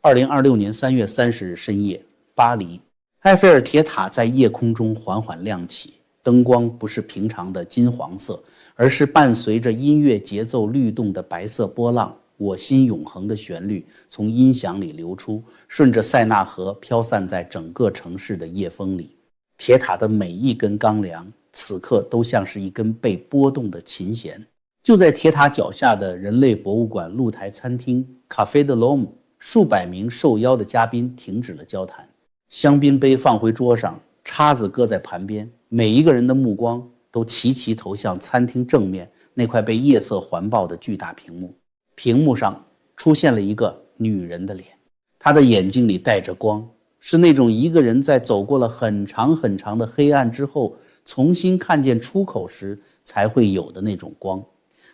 2026年3月30日深夜，巴黎，埃菲尔铁塔在夜空中缓缓亮起，灯光不是平常的金黄色，而是伴随着音乐节奏律动的白色波浪，我心永恒的旋律从音响里流出，顺着塞纳河飘散在整个城市的夜风里。铁塔的每一根钢梁此刻都像是一根被拨动的琴弦。就在铁塔脚下的人类博物馆露台餐厅 Café de l'Homme， 数百名受邀的嘉宾停止了交谈，香槟杯放回桌上，叉子搁在盘边，每一个人的目光都齐齐投向餐厅正面那块被夜色环抱的巨大屏幕。屏幕上出现了一个女人的脸，她的眼睛里带着光，是那种一个人在走过了很长很长的黑暗之后重新看见出口时才会有的那种光。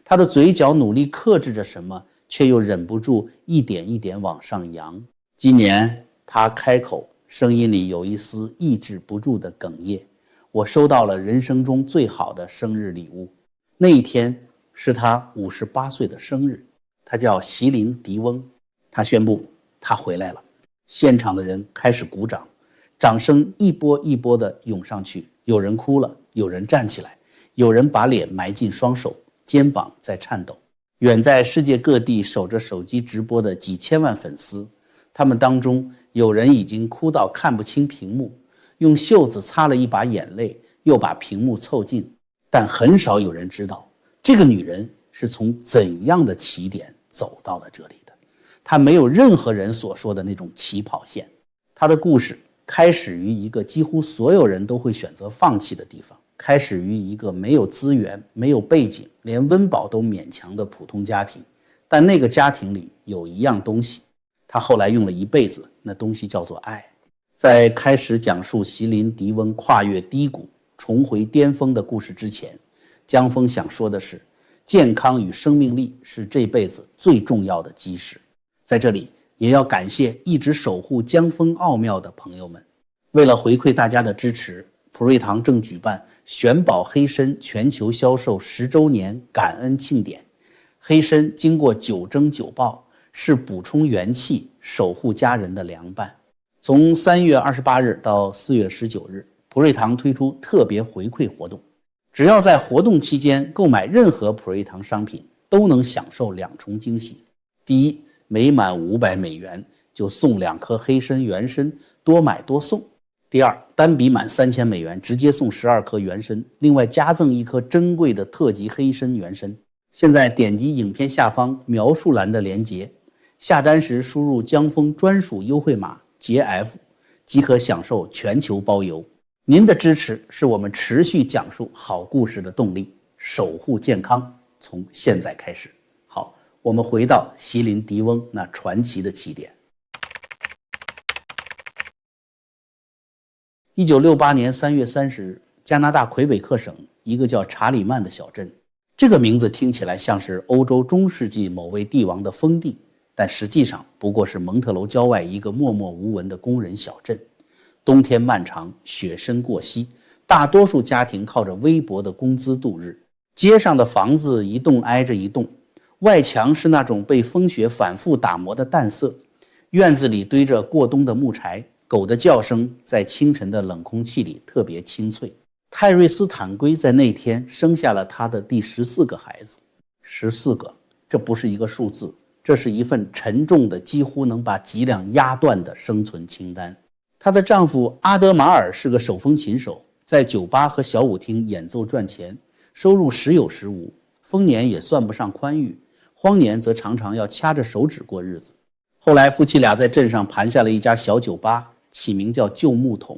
她的嘴角努力克制着什么，却又忍不住一点一点往上扬。今年她开口，声音里有一丝抑制不住的哽咽。我收到了人生中最好的生日礼物。那一天是她58岁的生日，她叫席琳·迪翁。她宣布她回来了。现场的人开始鼓掌，掌声一波一波地涌上去，有人哭了，有人站起来，有人把脸埋进双手，肩膀在颤抖。远在世界各地守着手机直播的几千万粉丝，他们当中有人已经哭到看不清屏幕，用袖子擦了一把眼泪，又把屏幕凑近。但很少有人知道，这个女人是从怎样的起点走到了这里的。她没有任何人所说的那种起跑线。她的故事开始于一个几乎所有人都会选择放弃的地方，开始于一个没有资源、没有背景，连温饱都勉强的普通家庭。但那个家庭里有一样东西，她后来用了一辈子，那东西叫做爱。在开始讲述席琳·迪翁跨越低谷重回巅峰的故事之前，江峰想说的是，健康与生命力是这辈子最重要的基石。在这里也要感谢一直守护江峰奥妙的朋友们。为了回馈大家的支持，普瑞堂正举办选宝黑参全球销售10周年感恩庆典。黑参经过9蒸9爆，是补充元气、守护家人的良伴。从3月28日到4月19日，普瑞堂推出特别回馈活动，只要在活动期间购买任何普瑞堂商品，都能享受2重惊喜。第一，每满500美元就送2颗黑参原参，多买多送。第二，单笔满3000美元直接送12颗原参，另外加赠1颗珍贵的特级黑参原参。现在点击影片下方描述栏的连结，下单时输入江峰专属优惠码JF， 即可享受全球包邮。您的支持是我们持续讲述好故事的动力，守护健康从现在开始。好，我们回到席琳·迪翁那传奇的起点。1968年3月30日，加拿大魁北克省一个叫查理曼的小镇，这个名字听起来像是欧洲中世纪某位帝王的封地，但实际上不过是蒙特楼郊外一个默默无闻的工人小镇。冬天漫长，雪深过膝，大多数家庭靠着微薄的工资度日。街上的房子一栋挨着一栋，外墙是那种被风雪反复打磨的淡色，院子里堆着过冬的木柴，狗的叫声在清晨的冷空气里特别清脆。泰瑞斯坦圭在那天生下了他的第14个孩子。14个，这不是一个数字，这是一份沉重的几乎能把脊梁压断的生存清单。她的丈夫阿德马尔是个手风琴手，在酒吧和小舞厅演奏赚钱，收入时有时无，丰年也算不上宽裕，荒年则常常要掐着手指过日子。后来夫妻俩在镇上盘下了一家小酒吧，起名叫旧木桶。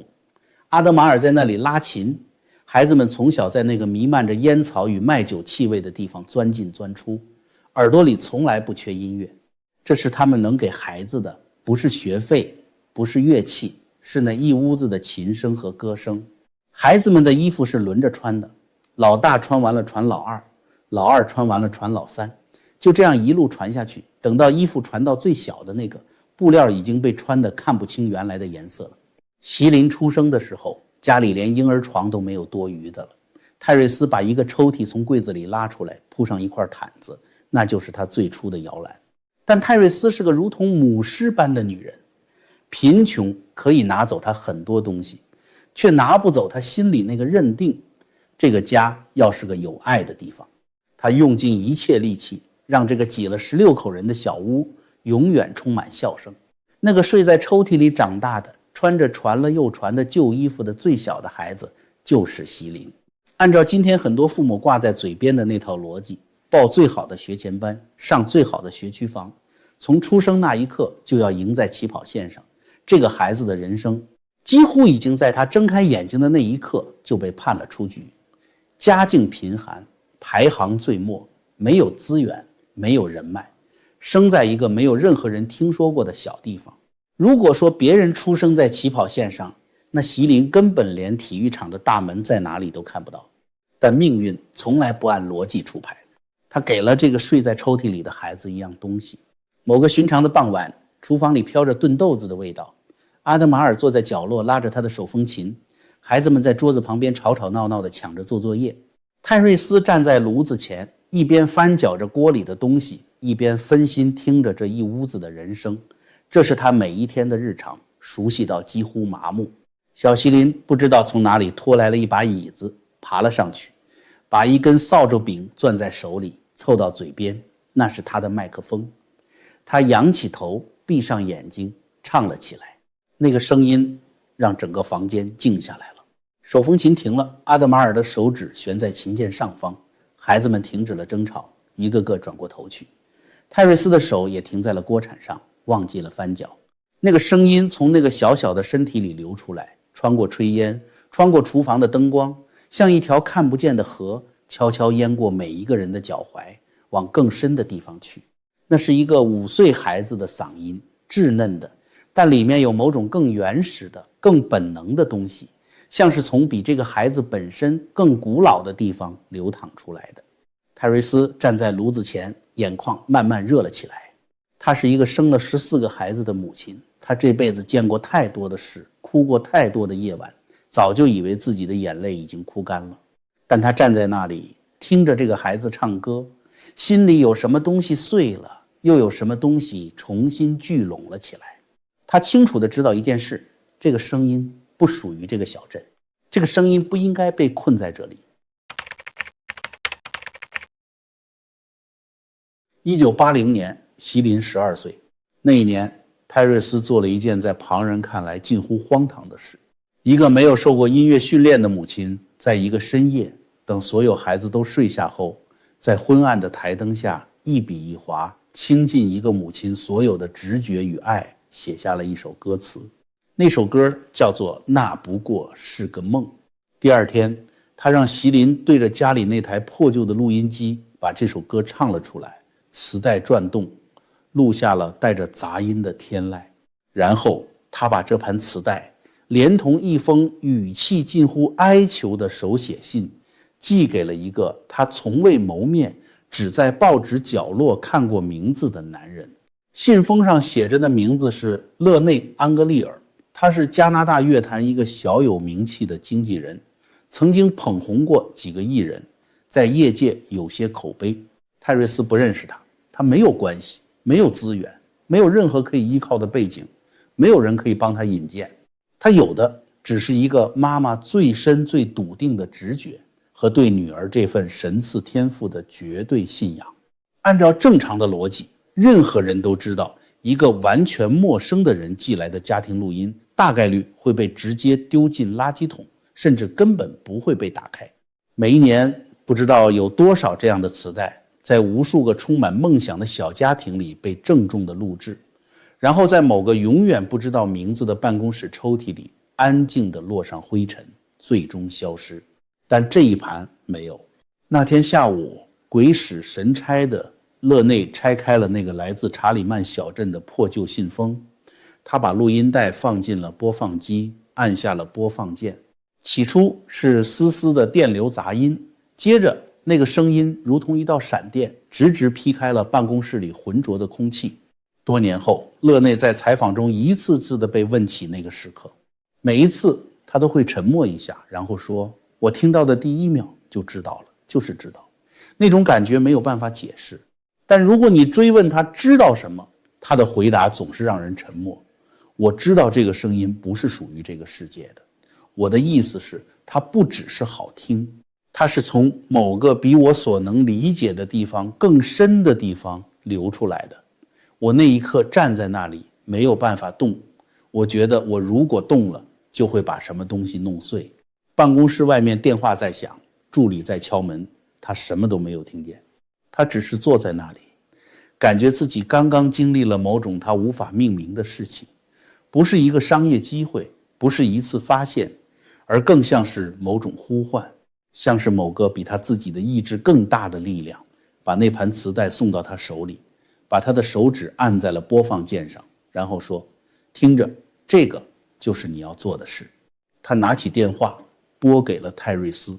阿德马尔在那里拉琴，孩子们从小在那个弥漫着烟草与麦酒气味的地方钻进钻出，耳朵里从来不缺音乐。这是他们能给孩子的，不是学费，不是乐器，是那一屋子的琴声和歌声。孩子们的衣服是轮着穿的，老大穿完了传老二，老二穿完了传老三，就这样一路传下去，等到衣服传到最小的那个，布料已经被穿得看不清原来的颜色了。席琳出生的时候，家里连婴儿床都没有多余的了。泰瑞斯把一个抽屉从柜子里拉出来，铺上一块毯子，那就是他最初的摇篮。但泰瑞斯是个如同母狮般的女人，贫穷可以拿走她很多东西，却拿不走她心里那个认定，这个家要是个有爱的地方。她用尽一切力气，让这个挤了16口人的小屋永远充满笑声。那个睡在抽屉里长大的，穿着传了又传的旧衣服的最小的孩子就是席琳。按照今天很多父母挂在嘴边的那套逻辑，报最好的学前班，上最好的学区房，从出生那一刻就要赢在起跑线上，这个孩子的人生几乎已经在他睁开眼睛的那一刻就被判了出局。家境贫寒，排行最末，没有资源，没有人脉，生在一个没有任何人听说过的小地方。如果说别人出生在起跑线上，那席琳根本连体育场的大门在哪里都看不到。但命运从来不按逻辑出牌，他给了这个睡在抽屉里的孩子一样东西。某个寻常的傍晚，厨房里飘着炖豆子的味道，阿德马尔坐在角落拉着他的手风琴，孩子们在桌子旁边吵吵闹闹地抢着做作业。泰瑞斯站在炉子前，一边翻搅着锅里的东西，一边分心听着这一屋子的人声。这是他每一天的日常，熟悉到几乎麻木。小席琳不知道从哪里拖来了一把椅子，爬了上去，把一根扫帚柄攥在手里，凑到嘴边，那是他的麦克风。他仰起头，闭上眼睛，唱了起来。那个声音让整个房间静下来了。手风琴停了，阿德马尔的手指悬在琴键上方，孩子们停止了争吵，一个个转过头去。泰瑞斯的手也停在了锅铲上，忘记了翻搅。那个声音从那个小小的身体里流出来，穿过炊烟，穿过厨房的灯光，像一条看不见的河，悄悄淹过每一个人的脚踝，往更深的地方去。那是一个5岁孩子的嗓音，稚嫩的，但里面有某种更原始的、更本能的东西，像是从比这个孩子本身更古老的地方流淌出来的。泰瑞斯站在炉子前，眼眶慢慢热了起来。她是一个生了14个孩子的母亲，她这辈子见过太多的事，哭过太多的夜晚，早就以为自己的眼泪已经哭干了。但她站在那里，听着这个孩子唱歌，心里有什么东西碎了，又有什么东西重新聚拢了起来。她清楚地知道一件事，这个声音不属于这个小镇，这个声音不应该被困在这里。1980年，席琳12岁。那一年，泰瑞斯做了一件在旁人看来近乎荒唐的事。一个没有受过音乐训练的母亲，在一个深夜，等所有孩子都睡下后，在昏暗的台灯下，一笔一划，倾尽一个母亲所有的直觉与爱，写下了一首歌词。那首歌叫做《那不过是个梦》。第二天，他让席琳对着家里那台破旧的录音机，把这首歌唱了出来。磁带转动，录下了带着杂音的天籁。然后他把这盘磁带连同一封语气近乎哀求的手写信寄给了一个他从未谋面，只在报纸角落看过名字的男人。信封上写着的名字是勒内·安格利尔，他是加拿大乐坛一个小有名气的经纪人，曾经捧红过几个艺人，在业界有些口碑。泰瑞斯不认识他，他没有关系，没有资源，没有任何可以依靠的背景，没有人可以帮他引荐。他有的只是一个妈妈最深最笃定的直觉和对女儿这份神赐天赋的绝对信仰。按照正常的逻辑，任何人都知道，一个完全陌生的人寄来的家庭录音大概率会被直接丢进垃圾桶，甚至根本不会被打开。每一年不知道有多少这样的磁带，在无数个充满梦想的小家庭里被郑重地录制，然后在某个永远不知道名字的办公室抽屉里安静地落上灰尘，最终消失。但这一盘没有。那天下午，鬼使神差的勒内拆开了那个来自查理曼小镇的破旧信封，他把录音带放进了播放机，按下了播放键。起初是丝丝的电流杂音，接着那个声音如同一道闪电，直直劈开了办公室里浑浊的空气。多年后，勒内在采访中一次次地被问起那个时刻，每一次他都会沉默一下，然后说：“我听到的第一秒就知道了，就是知道。”那种感觉没有办法解释。但如果你追问他知道什么，他的回答总是让人沉默。我知道这个声音不是属于这个世界的，我的意思是它不只是好听，它是从某个比我所能理解的地方更深的地方流出来的。我那一刻站在那里没有办法动，我觉得我如果动了就会把什么东西弄碎。办公室外面电话在响，助理在敲门，他什么都没有听见，他只是坐在那里，感觉自己刚刚经历了某种他无法命名的事情，不是一个商业机会，不是一次发现，而更像是某种呼唤，像是某个比他自己的意志更大的力量把那盘磁带送到他手里，把他的手指按在了播放键上，然后说，听着，这个就是你要做的事。他拿起电话拨给了泰瑞斯。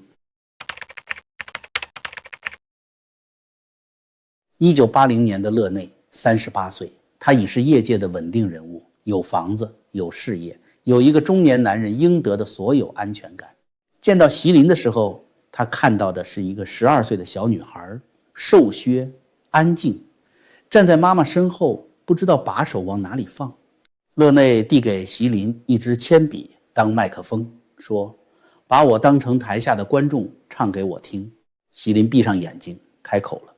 1980年的勒内38岁，他已是业界的稳定人物，有房子，有事业，有一个中年男人应得的所有安全感。见到席琳的时候，他看到的是一个12岁的小女孩，瘦削安静，站在妈妈身后，不知道把手往哪里放。勒内递给席琳一支铅笔当麦克风，说，把我当成台下的观众唱给我听。席琳闭上眼睛开口了。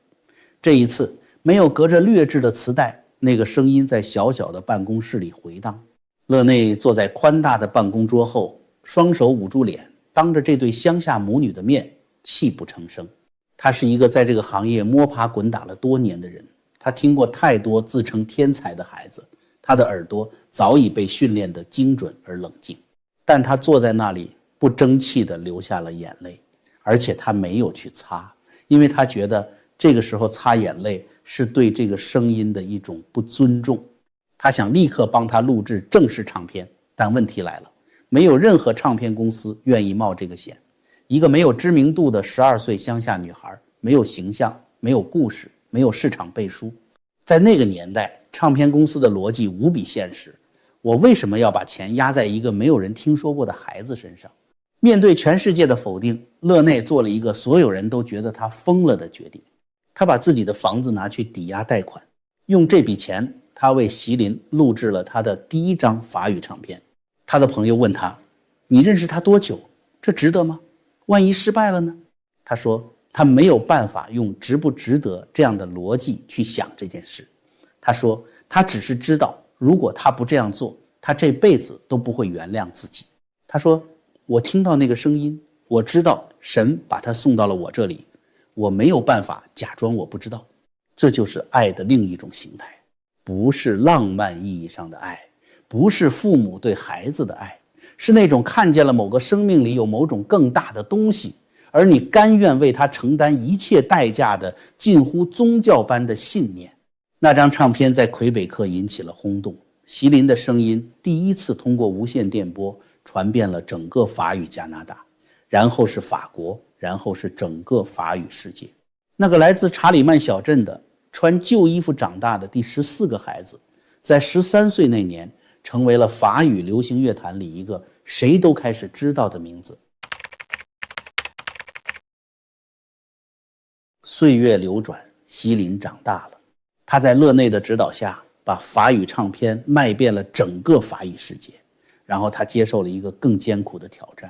这一次没有隔着劣质的磁带，那个声音在小小的办公室里回荡。勒内坐在宽大的办公桌后，双手捂住脸，当着这对乡下母女的面泣不成声。他是一个在这个行业摸爬滚打了多年的人，他听过太多自称天才的孩子，他的耳朵早已被训练得精准而冷静。但他坐在那里不争气地流下了眼泪，而且他没有去擦，因为他觉得这个时候擦眼泪是对这个声音的一种不尊重。他想立刻帮他录制正式唱片，但问题来了，没有任何唱片公司愿意冒这个险。一个没有知名度的12岁乡下女孩，没有形象，没有故事，没有市场背书。在那个年代，唱片公司的逻辑无比现实，我为什么要把钱压在一个没有人听说过的孩子身上？面对全世界的否定，勒内做了一个所有人都觉得他疯了的决定。他把自己的房子拿去抵押贷款，用这笔钱，他为席琳录制了他的第一张法语唱片。他的朋友问他，你认识他多久？这值得吗？万一失败了呢？他说他没有办法用值不值得这样的逻辑去想这件事。他说他只是知道，如果他不这样做，他这辈子都不会原谅自己。他说，我听到那个声音，我知道神把他送到了我这里，我没有办法假装我不知道。这就是爱的另一种形态，不是浪漫意义上的爱，不是父母对孩子的爱，是那种看见了某个生命里有某种更大的东西，而你甘愿为它承担一切代价的近乎宗教般的信念。那张唱片在魁北克引起了轰动，席琳的声音第一次通过无线电波传遍了整个法语加拿大，然后是法国，然后是整个法语世界。那个来自查理曼小镇的穿旧衣服长大的第14个孩子，在13岁那年成为了法语流行乐坛里一个谁都开始知道的名字。岁月流转，席琳长大了，他在勒内的指导下把法语唱片卖遍了整个法语世界。然后他接受了一个更艰苦的挑战，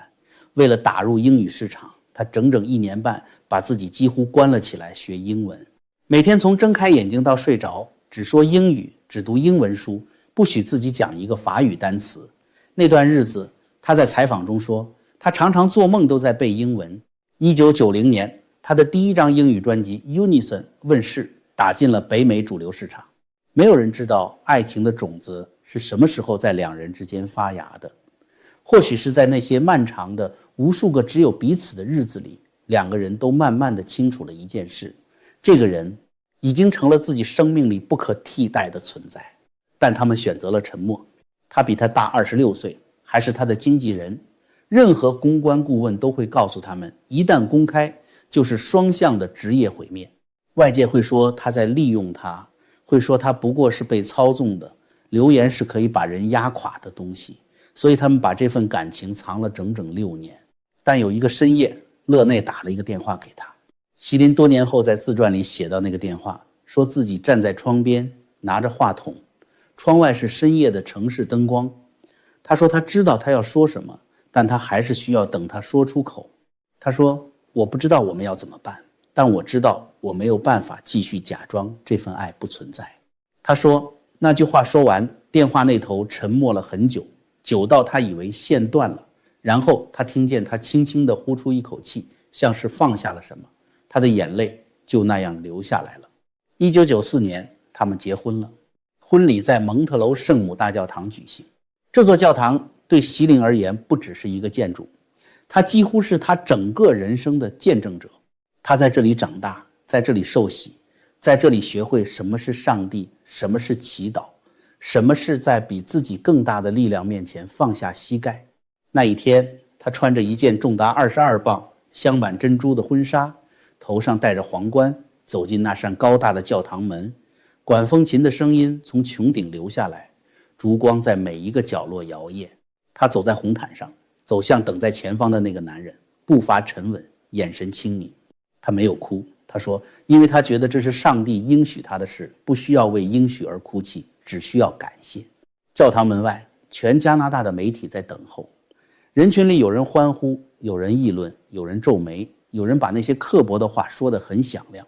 为了打入英语市场，他整整1年半把自己几乎关了起来学英文，每天从睁开眼睛到睡着只说英语，只读英文书，不许自己讲一个法语单词。那段日子，他在采访中说，他常常做梦都在背英文。1990年，他的第一张英语专辑 Unison 问世，打进了北美主流市场。没有人知道爱情的种子是什么时候在两人之间发芽的，或许是在那些漫长的无数个只有彼此的日子里，两个人都慢慢地清楚了一件事，这个人已经成了自己生命里不可替代的存在。但他们选择了沉默。他比他大26岁，还是他的经纪人。任何公关顾问都会告诉他们，一旦公开就是双向的职业毁灭。外界会说他在利用他，会说他不过是被操纵的，流言是可以把人压垮的东西，所以他们把这份感情藏了整整6年。但有一个深夜，勒内打了一个电话给他。席琳多年后在自传里写到那个电话，说自己站在窗边，拿着话筒，窗外是深夜的城市灯光。他说他知道他要说什么，但他还是需要等他说出口。他说，我不知道我们要怎么办，但我知道我没有办法继续假装这份爱不存在。他说，那句话说完，电话那头沉默了很久，久到他以为线断了。然后他听见他轻轻地呼出一口气，像是放下了什么，他的眼泪就那样流下来了。1994年，他们结婚了，婚礼在蒙特楼圣母大教堂举行。这座教堂对席琳而言不只是一个建筑，它几乎是他整个人生的见证者。他在这里长大，在这里受洗，在这里学会什么是上帝，什么是祈祷，什么是在比自己更大的力量面前放下膝盖。那一天，他穿着一件重达22磅、镶满珍珠的婚纱，头上戴着皇冠，走进那扇高大的教堂门。管风琴的声音从穹顶流下来，烛光在每一个角落摇曳。他走在红毯上，走向等在前方的那个男人，步伐沉稳，眼神清明。他没有哭，他说，因为他觉得这是上帝应许他的事，不需要为应许而哭泣，只需要感谢。教堂门外，全加拿大的媒体在等候。人群里有人欢呼，有人议论，有人皱眉，有人把那些刻薄的话说得很响亮。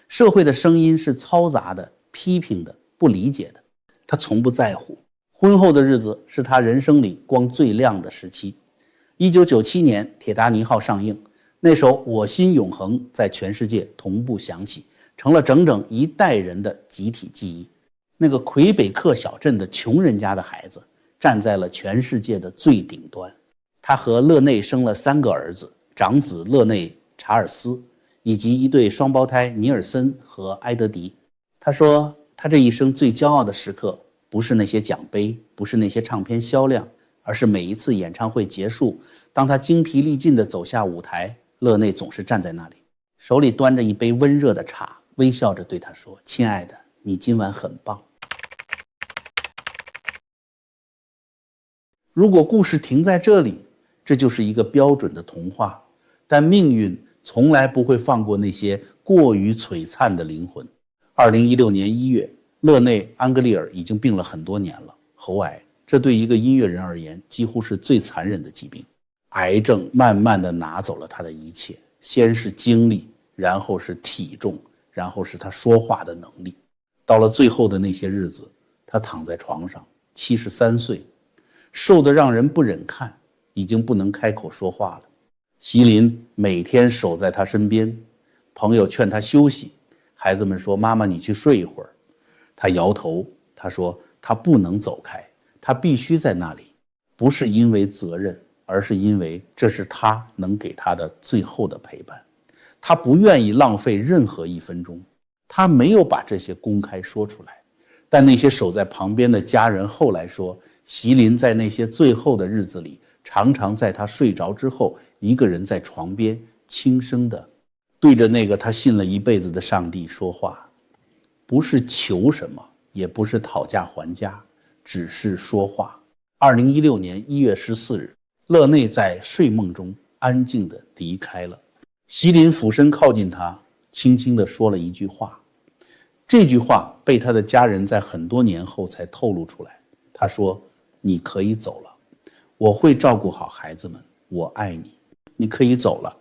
社会的声音是嘈杂的、批评的、不理解的。他从不在乎。婚后的日子是他人生里光最亮的时期。1997年，铁达尼号上映，那首《我心永恒》在全世界同步响起，成了整整一代人的集体记忆。那个魁北克小镇的穷人家的孩子，站在了全世界的最顶端。他和勒内生了3个儿子，长子勒内·查尔斯，以及一对双胞胎尼尔森和埃德迪。他说，他这一生最骄傲的时刻，不是那些奖杯，不是那些唱片销量，而是每一次演唱会结束，当他精疲力尽地走下舞台，勒内总是站在那里，手里端着一杯温热的茶，微笑着对他说，亲爱的，你今晚很棒。如果故事停在这里，这就是一个标准的童话，但命运从来不会放过那些过于璀璨的灵魂。2016年1月，勒内·安格利尔已经病了很多年了，喉癌，这对一个音乐人而言几乎是最残忍的疾病。癌症慢慢地拿走了他的一切，先是精力，然后是体重，然后是他说话的能力。到了最后的那些日子，他躺在床上，73岁，瘦得让人不忍看，已经不能开口说话了。席琳每天守在他身边，朋友劝他休息，孩子们说，妈妈你去睡一会儿。他摇头，他说他不能走开，他必须在那里，不是因为责任，而是因为这是他能给他的最后的陪伴。他不愿意浪费任何1分钟。他没有把这些公开说出来，但那些守在旁边的家人后来说，席琳在那些最后的日子里，常常在他睡着之后，一个人在床边轻声地对着那个他信了一辈子的上帝说话，不是求什么，也不是讨价还价，只是说话。2016年1月14日，勒内在睡梦中安静地离开了。席琳俯身靠近他，轻轻地说了一句话。这句话被他的家人在很多年后才透露出来。他说，你可以走了，我会照顾好孩子们，我爱你，你可以走了。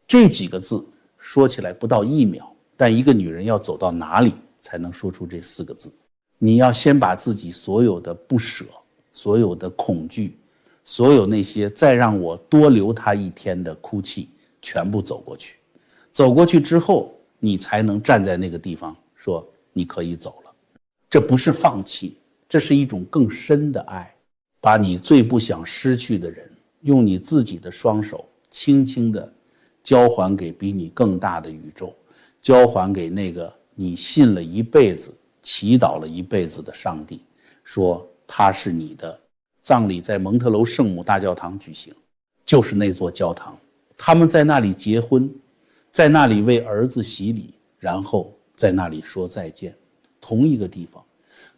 这几个字说起来不到1秒，但一个女人要走到哪里才能说出这4个字？你要先把自己所有的不舍，所有的恐惧，所有那些再让我多留他一天的哭泣全部走过去。走过去之后，你才能站在那个地方说你可以走了。这不是放弃，这是一种更深的爱。把你最不想失去的人，用你自己的双手轻轻地交还给比你更大的宇宙，交还给那个你信了一辈子、祈祷了一辈子的上帝，说他是你的。葬礼在蒙特楼圣母大教堂举行，就是那座教堂，他们在那里结婚，在那里为儿子洗礼，然后在那里说再见。同一个地方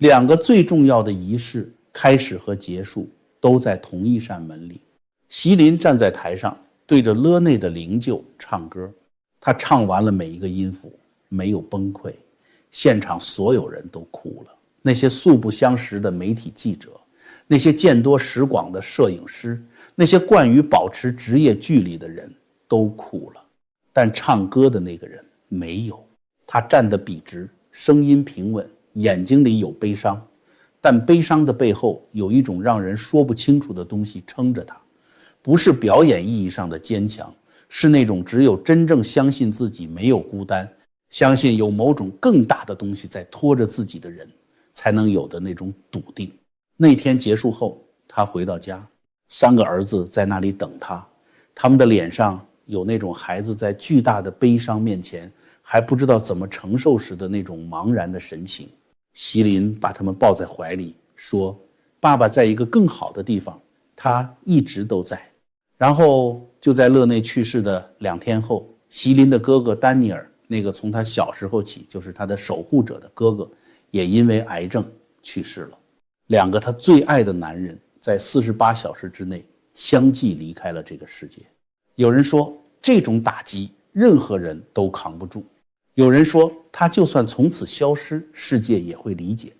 ，2个最重要的仪式开始和结束都在同一扇门里。席琳站在台上，对着勒内的灵柩唱歌，他唱完了每一个音符，没有崩溃，现场所有人都哭了，那些素不相识的媒体记者，那些见多识广的摄影师，那些惯于保持职业距离的人都哭了。但唱歌的那个人没有，他站得笔直，声音平稳，眼睛里有悲伤，但悲伤的背后有一种让人说不清楚的东西撑着他，不是表演意义上的坚强，是那种只有真正相信自己没有孤单，相信有某种更大的东西在拖着自己的人才能有的那种笃定。那天结束后，他回到家，3个儿子在那里等他，他们的脸上有那种孩子在巨大的悲伤面前还不知道怎么承受时的那种茫然的神情。席琳把他们抱在怀里说，爸爸在一个更好的地方，他一直都在。然后就在勒内去世的2天后，席琳的哥哥丹尼尔，那个从他小时候起就是他的守护者的哥哥，也因为癌症去世了。2个他最爱的男人在48小时之内相继离开了这个世界。有人说这种打击任何人都扛不住，有人说他就算从此消失，世界也会理解，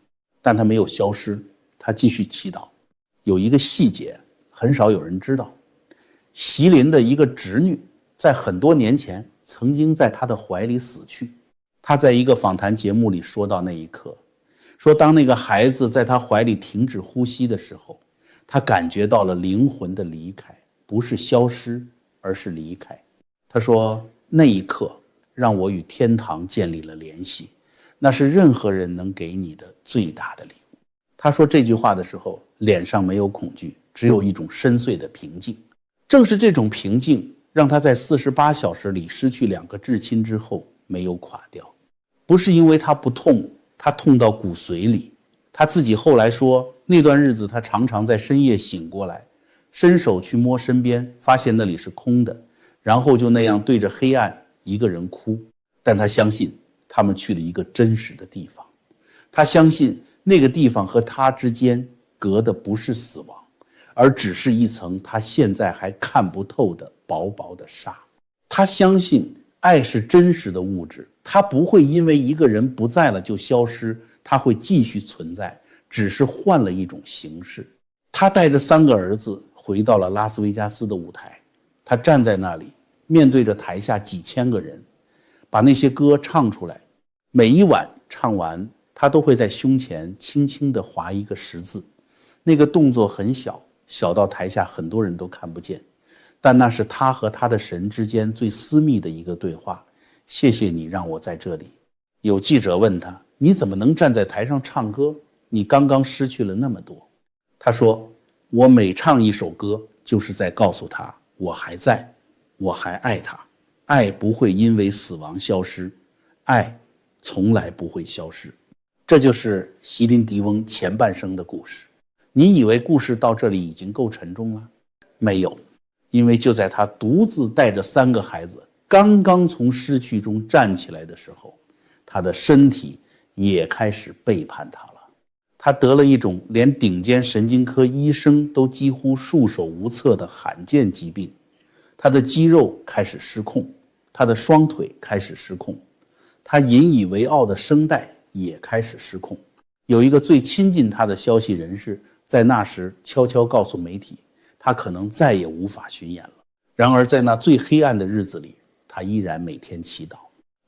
但他没有消失，他继续祈祷。有一个细节很少有人知道，席琳的一个侄女在很多年前曾经在他的怀里死去。他在一个访谈节目里说到那一刻，说当那个孩子在他怀里停止呼吸的时候，他感觉到了灵魂的离开，不是消失，而是离开。他说那一刻让我与天堂建立了联系，那是任何人能给你的最大的礼物。他说这句话的时候，脸上没有恐惧，只有一种深邃的平静。正是这种平静让他在48小时里失去2个至亲之后没有垮掉。不是因为他不痛，他痛到骨髓里。他自己后来说，那段日子他常常在深夜醒过来，伸手去摸身边，发现那里是空的，然后就那样对着黑暗一个人哭。但他相信他们去了一个真实的地方，他相信那个地方和他之间隔的不是死亡，而只是一层他现在还看不透的薄薄的纱。他相信爱是真实的物质，它不会因为一个人不在了就消失，它会继续存在，只是换了一种形式。他带着3个儿子回到了拉斯维加斯的舞台，他站在那里，面对着台下几千个人，把那些歌唱出来。每一晚唱完，他都会在胸前轻轻地划一个十字，那个动作很小，小到台下很多人都看不见，但那是他和他的神之间最私密的一个对话。谢谢你让我在这里。有记者问他，你怎么能站在台上唱歌？你刚刚失去了那么多。他说，我每唱一首歌就是在告诉他，我还在，我还爱他。爱不会因为死亡消失，爱从来不会消失。这就是席琳迪翁前半生的故事。你以为故事到这里已经够沉重了？没有，因为就在他独自带着3个孩子刚刚从失去中站起来的时候，他的身体也开始背叛他了。他得了一种连顶尖神经科医生都几乎束手无策的罕见疾病，他的肌肉开始失控，他的双腿开始失控，他引以为傲的声带也开始失控。有一个最亲近他的消息人士在那时悄悄告诉媒体，他可能再也无法巡演了。然而在那最黑暗的日子里，他依然每天祈祷。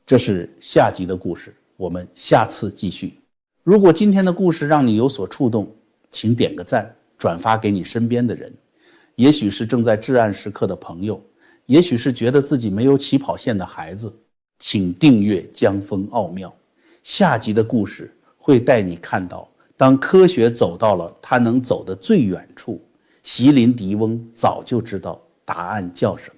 这是下集的故事，我们下次继续。如果今天的故事让你有所触动，请点个赞，转发给你身边的人。也许是正在至暗时刻的朋友，也许是觉得自己没有起跑线的孩子，请订阅江峰奥妙。下集的故事会带你看到，当科学走到了它能走的最远处，席琳迪翁早就知道答案叫什么。